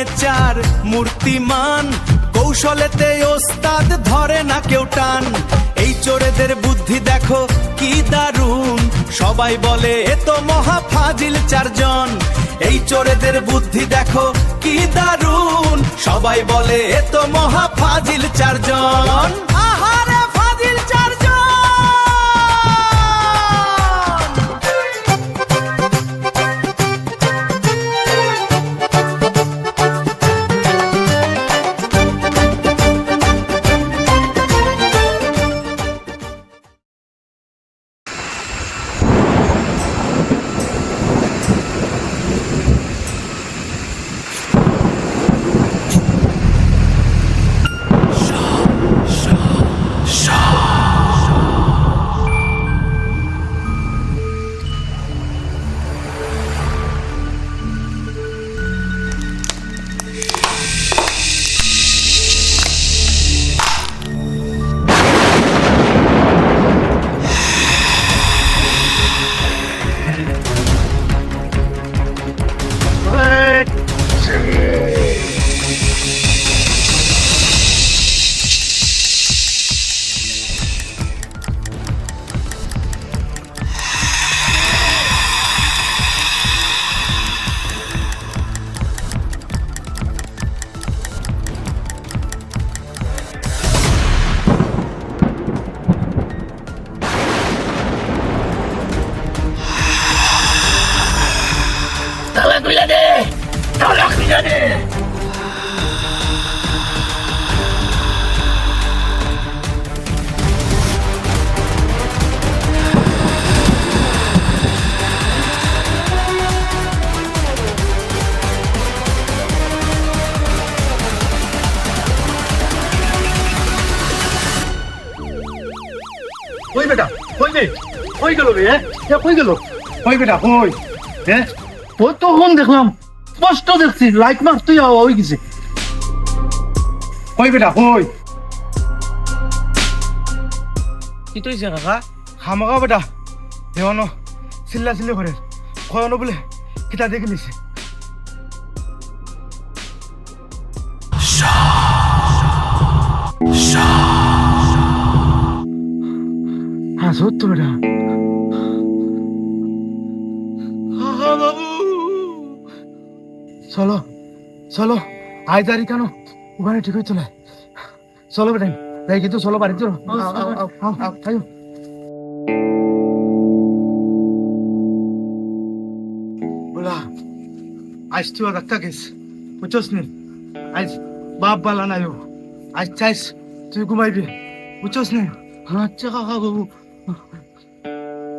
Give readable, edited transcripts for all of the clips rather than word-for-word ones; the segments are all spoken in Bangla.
নেচার মূর্তিমান, কৌশলেতে ওস্তাদ ধরে না কেউ টান। এই চোরেদের বুদ্ধি দেখো কি দারুণ, সবাই বলে এ তো মহা ফাজিল চারজন। এই চোরেদের বুদ্ধি দেখো কি দারুণ, সবাই বলে এ তো মহা ফাজিল চারজন। আহারে ফাজিল চারজন। কই বেটা কই রে কই গেল রে কই গেল কই বেটা কই ও তখন দেখলাম স্পষ্ট দেখছি লাইট মার তুই হয়ে গেছে কই বেটা কই কি তুইছে কাকা খামাকা বেটা দেওয়ানো চিল্লা চিল্লি করে কয়নো বলে কিতা দেখে নিছে সত্য বেটা চলো চলো আয় তারি কেন ওখানে ঠিক হয়ে চলে চলো বেটা তাই কিন্তু চলো বাড়ি চলো বলা আজ তুই ডাক্তার গেছ বুঝছস নি আজ বাপ বালা নাই আজ চাইস তুই ঘুমাইবি বুঝছস নি আচ্ছা কাকা বাবু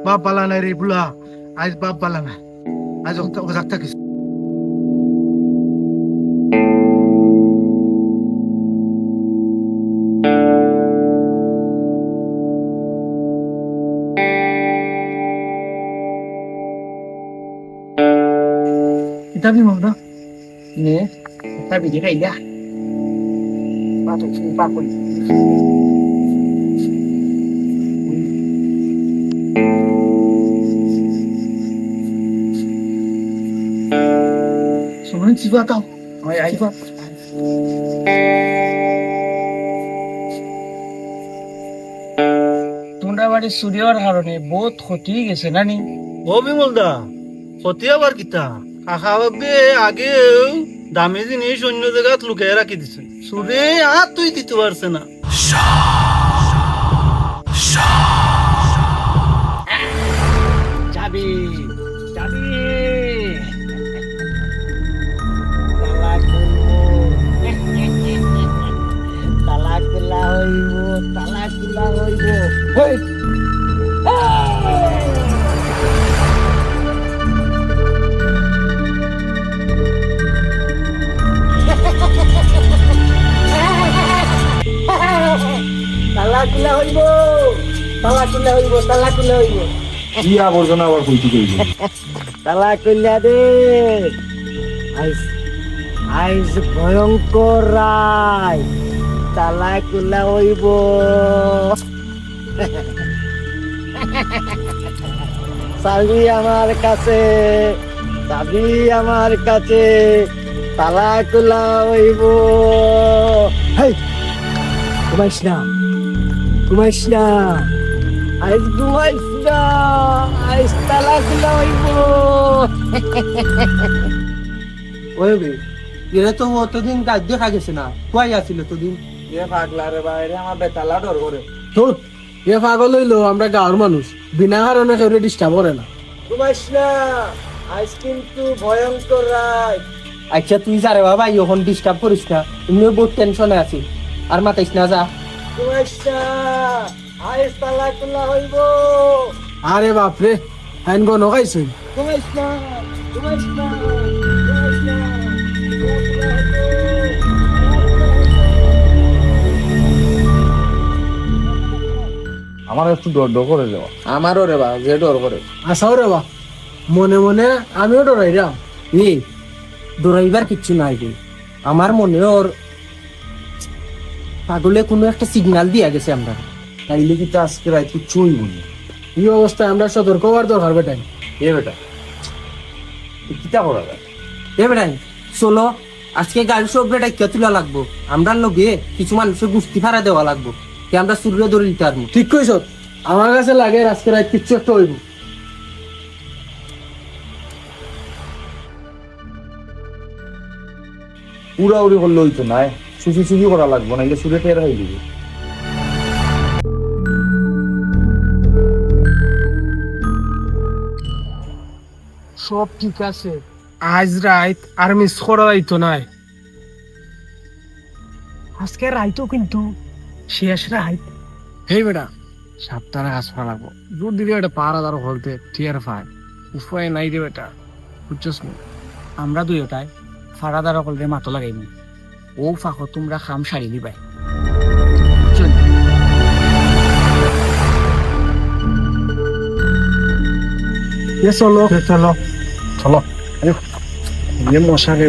বাপ বালা নাই রে বুলা আজ বাপ বালা নাই আজ ডাক্তার গেছ Tapi mau dah, ni tapi dia dah, patut sumpah pun. Sebenarnya siapa tahu? Siapa? তোমরা বাড়ি সূর্যর হারণে বহুত ক্ষতি গেছে না নি ও বিমলদা ক্ষতি আবার কিতা কাকা ভাববে আগেও দামি জিনিস অন্য জায়গাত লুকিয়ে রাখি দিছে সুরে আর তুই দিতে পারছে না যাবি যাবি তালাক গুলা হইব তালাক গুলা হইব তালাকুলা হইব তালাকুলা হইব তালাকুলা হইব কি আবর্জনা আবার কইতে কইব তালাকুলা দে আইস আইস ভয়ঙ্কর রায় তালাকুলা হইব চাবি আমার কাছে চাবি আমার কাছে তালা খোলা হইব। হেই, ঘুমাইস না, ঘুমাইস না, আজ ঘুমাইস না, আজ তালা খোলা হইব। ওই বে, এরা তো অতদিন গাছ দেখা গেছে না, কই আসছিল তোদিন? এ পাগলা রে বাইরে আমার বেতালা ডর করে। তোর এ পাগল হইলো, আমরা গাঁৱৰ মানুষ, বিনা কারণে কেউ ডিস্টার্ব করে না। ঘুমাইস না, আজ কিন্তু ভয়ঙ্কর রাত। আচ্ছা তুই যা রে বাবা, এখন ডিস্টার্ব করিস না, এমনিও বহুত টেনশনে আছি, আর মাতাইস না, যা। ঘুমাইস না, আজ তালা খোলা হইব। আরে বাপরে, হ্যান গো নগাইছ। ঘুমাইস না, ঘুমাইস না, ঘুমাইস না, তালা খোলা হইব। আমার একটু ডর ডর করে যাওয়া। আমারও রে বা, যে ডর করে। আসাও রে বা, মনে মনে আমিও ডরাই রা। ডরাইবার কিচ্ছু নাই রে, আমার মনে ওর পাগলে কোনো একটা সিগন্যাল দিয়া গেছে আমরা। তাইলে কিন্তু আজকে রাত কিচ্ছুই বলি। এই অবস্থায় আমরা সতর্ক হওয়ার দরকার বেটাই। এ বেটা কিতা করা যায়? এ বেটাই চলো, আজকে গাড়ি সব বেটাই কে তুলা লাগবো, আমরা লগে কিছু মানুষের গুষ্টি ভাড়া দেওয়া লাগবো, কে আমরা সূর্য ধরে দিতে পারবো। ঠিক কইছ, আমার কাছে লাগে আজকে রাত কিচ্ছু একটা হইব। পুরা উড়ি করলে হইতো না, সুচি সুচি করা লাগবো, নাইলে সুরে টের হয়ে দিবে। সব ঠিক আছে, আজ রাত আর মিস করা যাইতো নাই। আজকে রাইতো কিন্তু শেষ রাত। হেই বেটা, সাতটারে কাজ ফা লাগবো, যদি এটা পাহারাদার হলতে টিয়ার পায়, উপায় নাই রে বেটা, বুঝছস না? আমরা দুইটাই ফাড়াদার হলতে মাতো লাগাইব, ও ফাঁকো তোমরা খাম সারি দিবাই। চলো চলো চলো, মশারে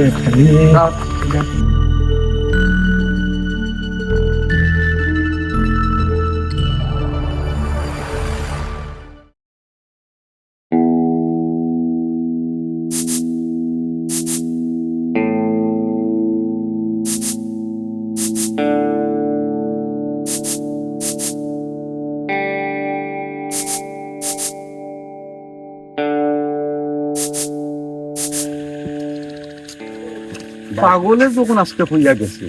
পাগলের যখন আজকে হইয়া গেছে,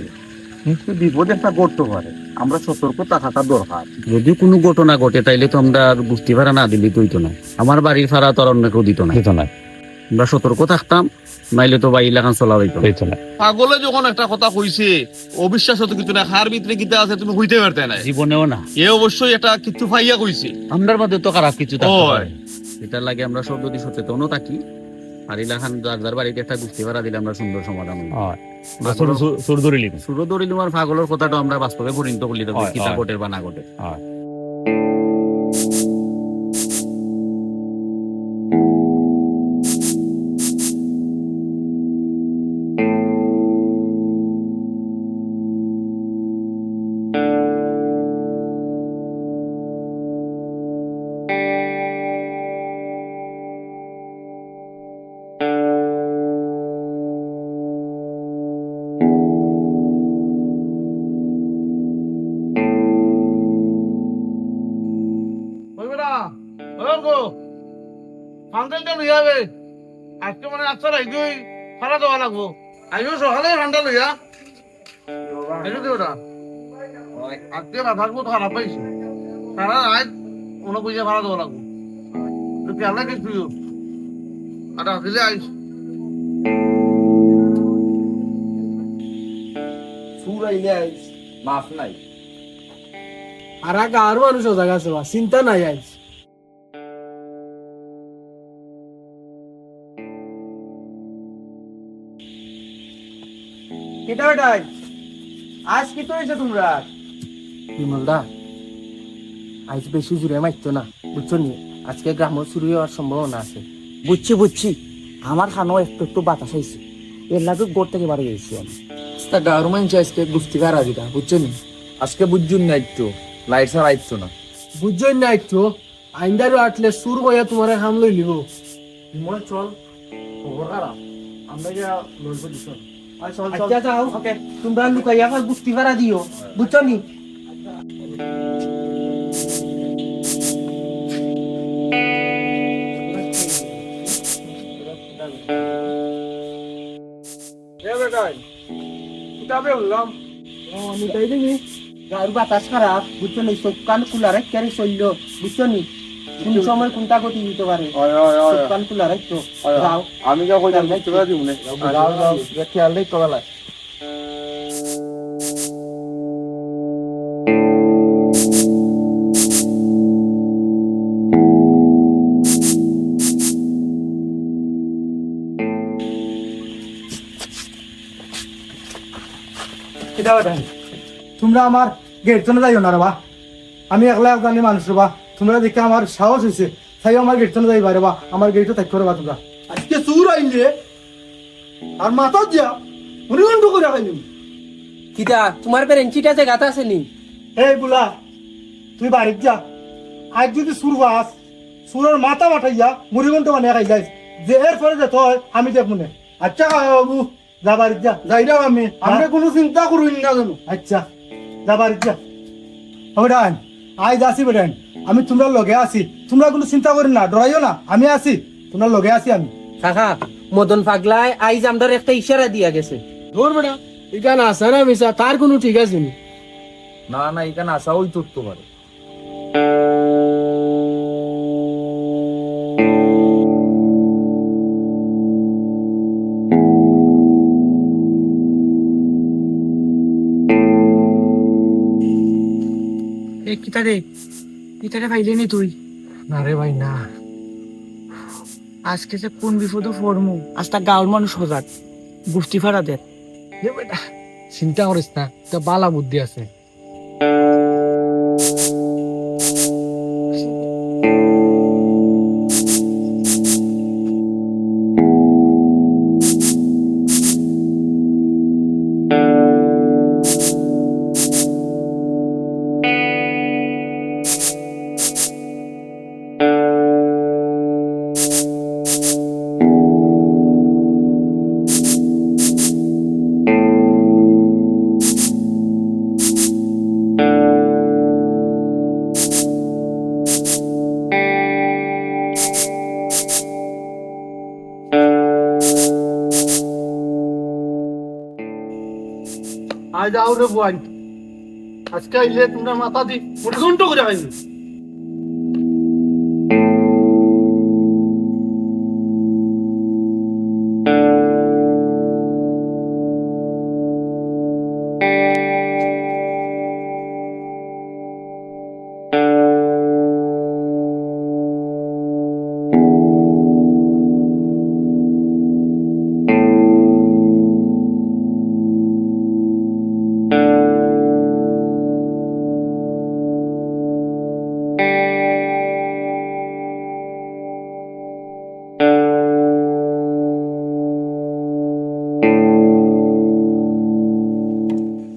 কিন্তু বিপদ একটা করতে পারে, আমরা সতর্ক থাকাটা দরকার। যদি কোনো ঘটনা ঘটে তাইলে তো আমরা বুঝতে ভাড়া না দিলে তো হইতো না, আমার বাড়ির ভাড়া তো আর অন্য কেউ দিত না। আমরা সতর্ক থাকতাম, নাইলে তো বাড়ি এলাকান চলা হইতো না। পাগলে যখন একটা কথা কইছে, অবিশ্বাস হতো কিছু না, হার ভিতরে গীতা আছে তুমি হইতে পারতে না, জীবনেও না। এ অবশ্যই এটা কিছু ফাইয়া কইছে। আমরার মধ্যে তো খারাপ কিছু থাকতে ওই। পারে। এটার লাগে আমরা সব যদি সচেতনও থাকি, আর এলাকান যার যার বাড়িতে একটা গুষ্টি ভাড়া দিলে আমরা সুন্দর সমাধান হইব। সুর ধরিলুম আর পাগলের কথাটা আমরা বাস্তবে পরিণত করলি তো কিতা ঘটে বা না ঘটে। ওই বেটা, ওই গো, ফান্ডালটা লইয়া বে, আজকে মানে আচ্ছা রাইজুই ফাড়া দেওয়া লাগবো, আইও সকালে ফান্ডা লইয়া, আইও কি ওটা? আজকে মাথার বহুত খারাপ পাইছি, সারা রাত কোনো পয়সা ভাড়া দেওয়া লাগবো, তুই খেয়াল রাখিস তুইও, আর আসলে আইস। সুর আইলে আইস, মাফ নাই। আর গাঁৱৰ মানুষ সজাগ আছে বা, চিন্তা নাই আইস। কিটা বেটাই আজ কি তো হয়েছে তোমরা? বিমলদা, আজ বেশি জুড়ে মারতো না, বুঝছো নি? আজকে গ্রাম চুরি হওয়ার সম্ভাবনা আছে। বুঝছি বুঝছি, আমার খানো একটু একটু বাতাস হয়েছে, এর লাগে গোড় থেকে বাড়ি গেছি আমি। গাঁৱৰ মানুষ আজকে গুষ্টি ভাড়া দিতা, বুঝছো নি? আজকে বুঝছুন না একটু, লাইট ছাড়া আইতো না। বুঝছই না একটু, আইন্দারও আটলে সুর হইয়া তোমার হাম লই লিব। মনে চল খবর খারাপ, আমরা যা লড়বো দিছ। আচ্ছা যাও ওকে তোমরা লুকাইয়া কই বুঝতে পারা দিও বুঝছো নি গাড়ি বাতাস খারাপ বুঝছো নি চোখ কান খোলা রাখতে চলল বুঝছো নি কোন সময় কোনটা গতি দিতে পারে চোখ কান খোলা রাখতো যাও আমি যা কইতাম তোরা দিও না যাও যাও খেয়াল দেই তো বেলা তোমরা আমার গেট চলে যাইও না রে বা আমি একলা একজনের মানুষ রে বা তোমরা দেখে আমার সাহস হয়েছে তাই আমার গেট চলে যাইবা রে বা আমার গেটও ত্যাগ করে বা তোমরা আজকে চুর আইলে আর মাথা দিয়া উনিগন্ড করে খাইলি কিটা তোমার পেরেন্সিটা জায়গাতে আছে নি এই বুলা তুই বাড়িতে যা আজ যদি সুর বাস সুরের মাথা বাঠাইয়া মুড়িগন্ড বানিয়ে খাই যাইস যে এর পরে যেতে হয় আমি দেখবো না আচ্ছা বাবু যা বাড়িতে যা যাই না আমি আমরা কোনো চিন্তা করুন না জানো আচ্ছা যা বাড়িতে যা বেটান আজ আসি বেটান আমি তোমরা লগে আছি তোমরা কোনো চিন্তা করি না ডরাইও না আমি আছি তোমরা লগে আছি আমি কাকা মদন পাগলায় আইজ আমদার একটা ইশারা দিয়া গেছে ধর বেটা এখানে আসা না মিশা তার কোনো ঠিক আছে নি না না এখানে আসা ওই চড়তে পারে কিতারে পাইলি নি তুই না রে ভাই না আজকে যে কোন বিপদে পড়মু আজটা গাঁওর মানুষ সজাগ গোষ্ঠী ফাড়া দে বেটা চিন্তা করিস না তা বালা বুদ্ধি আছে আজ আও রে বুয়াই আজকে আইলে তোমরা মাথা দি মুড়িগন্ড করে খাইনি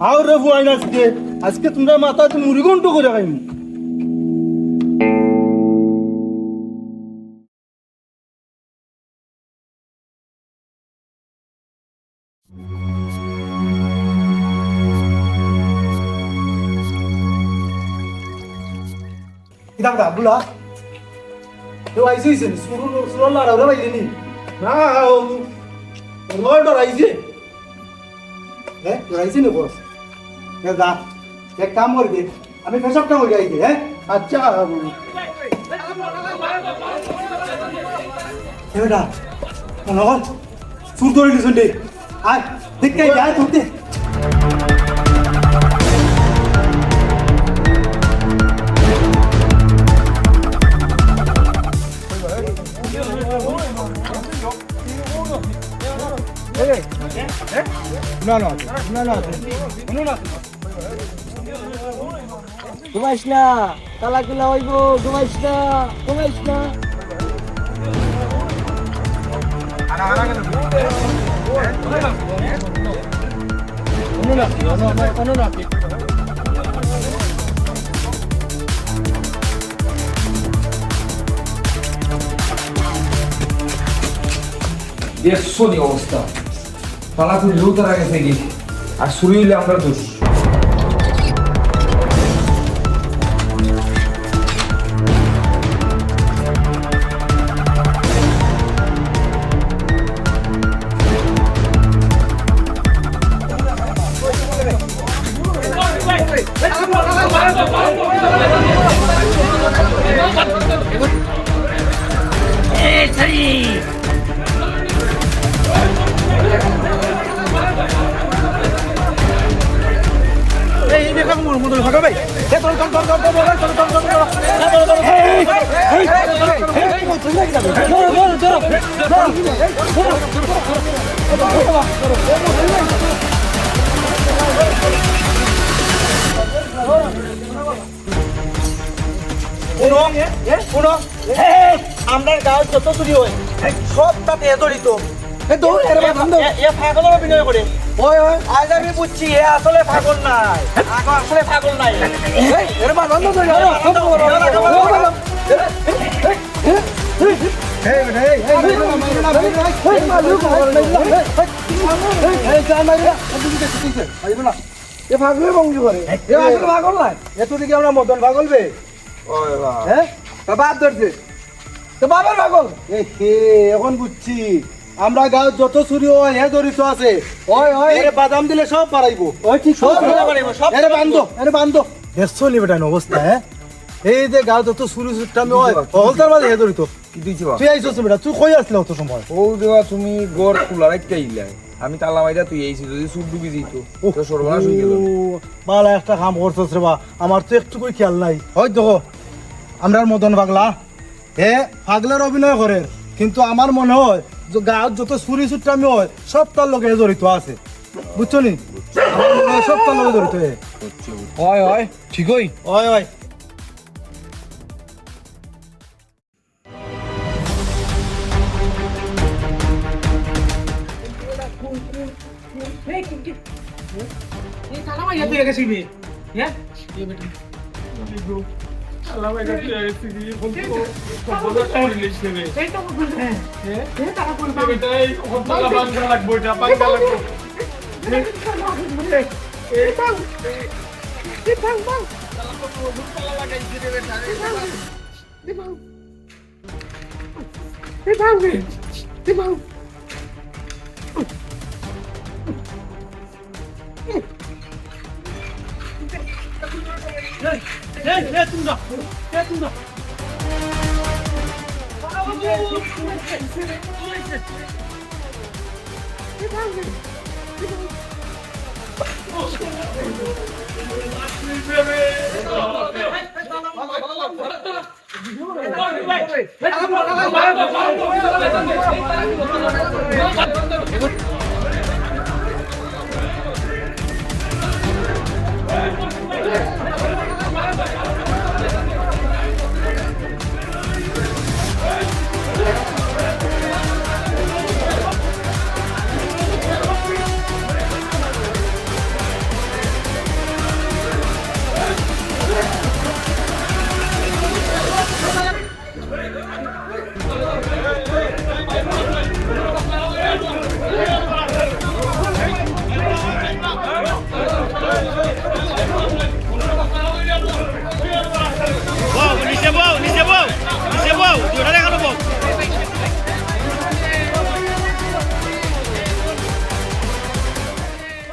আও রে বুয়াই আজকে আজকে তোমরা মাথা দি মুড়িগন্ড করে খাইনি কিতাব দা বুলা তো আইসি সুরু লড়া রে বাইলি না লড় ডরাইছে হ্যাঁ ডরাইছে না বস দা এক কাম করে দে আমি ফেসব কাম করে আইছি হ্যাঁ আচ্ছা এবারে নগর সুর ধরে লিসুন দে আয় দেখ কে যায় তুই ঘুমাইস না তালা কিলা হইব ঘুমাইস না ঘুমাইস না দেখছো নি অবস্থা পালা ফিরলেও তারা গেছে কি আর শুরু হইলে আমরা দোষ আমরা গাঁও যত চুরি হয় সব তাতে জড়িত পাগলের অভিনয় করে আজ আমি বুঝছি এ আসলে পাগল নাই আসলে পাগল নাই পাগল নাই এত দিকে আমরা মদন পাগল বে হ্যাঁ বাপ ধরছে তো বাবার পাগল এখন বুঝছি আমরা গাঁও যত চুরি হয় হে জড়িত আছে বাদাম দিলে সব বাড়াইবো দেখছো নি বেটা অবস্থা হ্যাঁ এই যে গাঁও যত চুরি চুট্টামি হয় হলতার মাঝে হে জড়িত তুই আইসছ বেটা তুই কই আসলে অত সময় ও দেওয়া তুমি গড় খোলা রাখতে আইলা আমি তালা মাইরা তুই এইছি যদি সুর ডুবি দিত তো সর্বনাশ হয়ে গেল বালা একটা কাম করছস রে বা আমার তো একটু কই খেয়াল নাই হয় দেখো আমরার মদন পাগলা হে পাগলার অভিনয় করে কিন্তু আমার মনে হয় যে গাঁৱত যত চুরি চুট্টামি হয় সব তার লগে জড়িত আছে বুঝছো নি আমার মনে হয় সব তার লগে জড়িত হয় হয় ঠিকই হয় হয়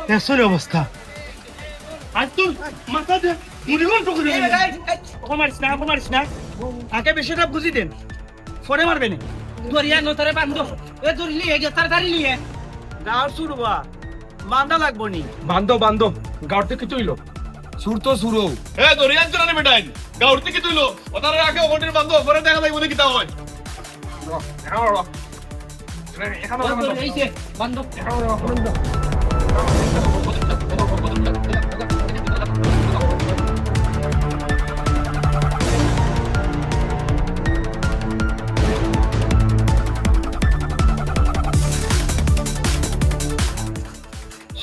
দেখছো নি অবস্থা আজ তোর মাথা দে মুড়িগল তো করে মারিস না আগে বেশিটা বুঝি দেন ফোনে মারবে না দরিয়া নতরে বান্ধ এ দরিলি এ তাড়াতাড়ি নিয়ে গাঁর সুরবা বান্ধা লাগবো নি বান্ধব গাঁর থেকে তুইলো সুর তো সুরো এ দরিয়ান চলে বেটাই গাউর থেকে তুইলো ওটার আগে ওখানে বান্ধব পরে দেখা যাবে বলে কিতা হয়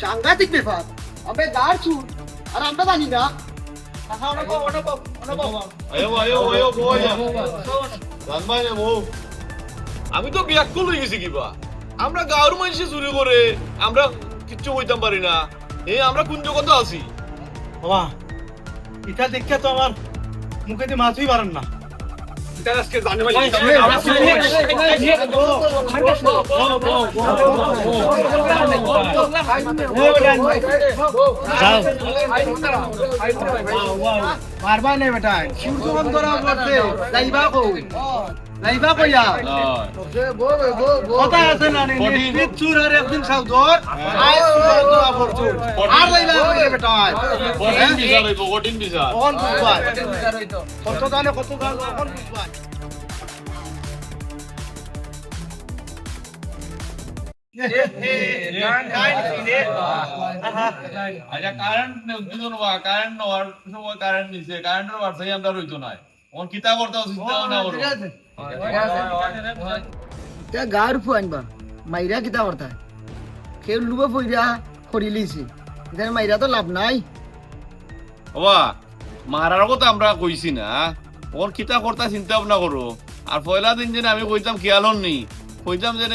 সাংঘাতিক ব্যাপার আবে গার চুর আর আমরা জানি না আয়ো বয় রানবাই বউ আমি তো বিয়াক্কুল হয়ে গেছি কিবা আমরা গাঁর মানুষে চুরি করে আমরা কিচ্ছু হইতাম পারি না। আমরা কোন জগতে আছি? বাবা এটা দেখে তো আমার মুখে দিয়ে মাছই পারেন না। এটা আজকে জানে ভাই পারবা না বেটা সূর্য বন্ধ করা করতে লাইবা কইয়া কথা আছে না নি নিশ্চিত চুর আর একদিন খাও তোর আজ চুর তো আবার চুর আর লাইবা কইয়া বেটা কঠিন বিচার হইব, কঠিন বিচার। কোন বুঝবা কত জানে কোন বুঝবা আচ্ছা কারেন্ট দিল না, কারেন্ট নেওয়ার সময় কারেন্ট নিছে, কারেন্টের বার্তাই আমরা রইতো না। অন কিতা করতে চিন্তা না করো। গাঁর ফুয়াইনবা মাইরা কিতা করতা খেল লুবা পইরা করি লিছি এখানে মাইরা তো লাভ নাই বাবা মারার কথা আমরা কইছি না, ওর কিতা করতে চিন্তা ভাবনা করো। আর পয়লা দিন যেন আমি কইতাম খেয়াল নি, কইতাম যে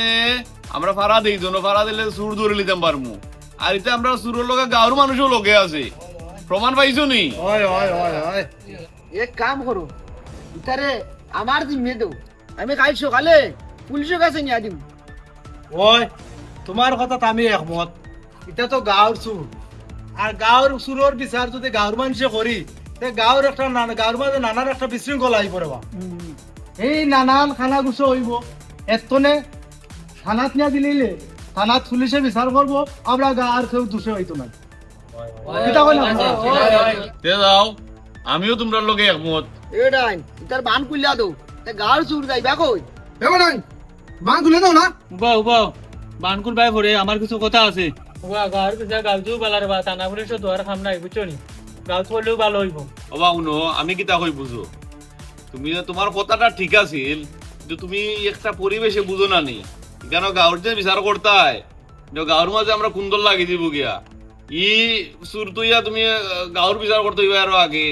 আমরা ফাড়া দিই জন্য, ফাড়া দিলে সুর ধরে নিতাম পারমু। আর ইতে আমরা সুরের লগে গাঁর মানুষও লগে আছে, প্রমাণ পাইছো নি? ওই ওই ওই ওই এক কাম করো ইতারে আমার জিম্মে দেও আমি কাল সকালে পুলিশের কাছে নিয়ে দিম ওই তোমার কথা আমি একমত। এটা তো গাঁর চুর, আর গাঁর চুরের বিচার যদি গাঁর মানুষে করি তে গাঁর একটা গাঁর মাঝে নানান একটা বিশৃঙ্খলা আই পড়বা। এই নানান খানা গুছো হইব এতনে থানাত নিয়ে দিলে থানাত পুলিশে বিচার করবো, আমরা গাঁর কেউ দোষে হইতো না। কিতা কই না তে যাও, আমিও তোমরা লগে একমত। এটাই ইতার বান কুইলা দো তে গাঁর চুর যাইবা কই এবার নাই মা তুলে দাও না। উবাও বানকুল ভাই ভরে আমার কিছু কথা আছে। গাঁর পিছা গাঁজু বালার বা থানা পুলিশ দোয়ার খাম নাই বুঝছো নি, গাঁজ করলেও ভালো হইব। বাবা শুনো, আমি কিতা কই বুঝো, তুমি তোমার কথাটা ঠিক আছিল, কিন্তু তুমি একটা পরিবেশে বুঝো না নি। কেন গাঁর যে বিচার করতাই গাঁর মাঝে আমরা কুন্দল লাগি দিব গিয়া ই সুর তুইয়া তুমি গাঁর বিচার করতে হইবে আরো আগে।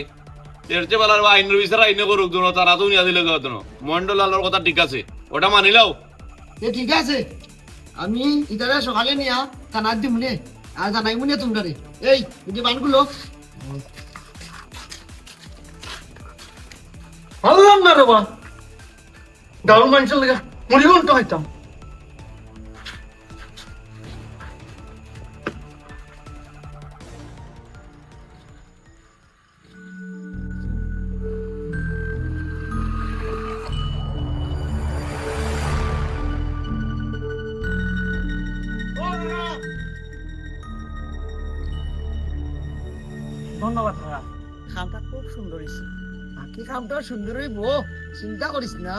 এর চেয়ে বেলার আইনের বিচার আইনে করুক জন্য, তারা তো নিয়ে দিলে গেত না। মন্ডল আলোর কথা ঠিক আছে, ওটা মানিলাও। এ ঠিক আছে আমি ইতারে সকালে নিয়া থানাত দিম নে আর জানাই মুনে তোমরা রে এই যে বানগুলো ভাবলাম না রে বা গাঁর মানুষের লেগে মরিগন তো হইতাম। ধন্যবাদ দাদা খামটা খুব সুন্দর হয়েছে বাকি খামটাও সুন্দর হইব চিন্তা করিস না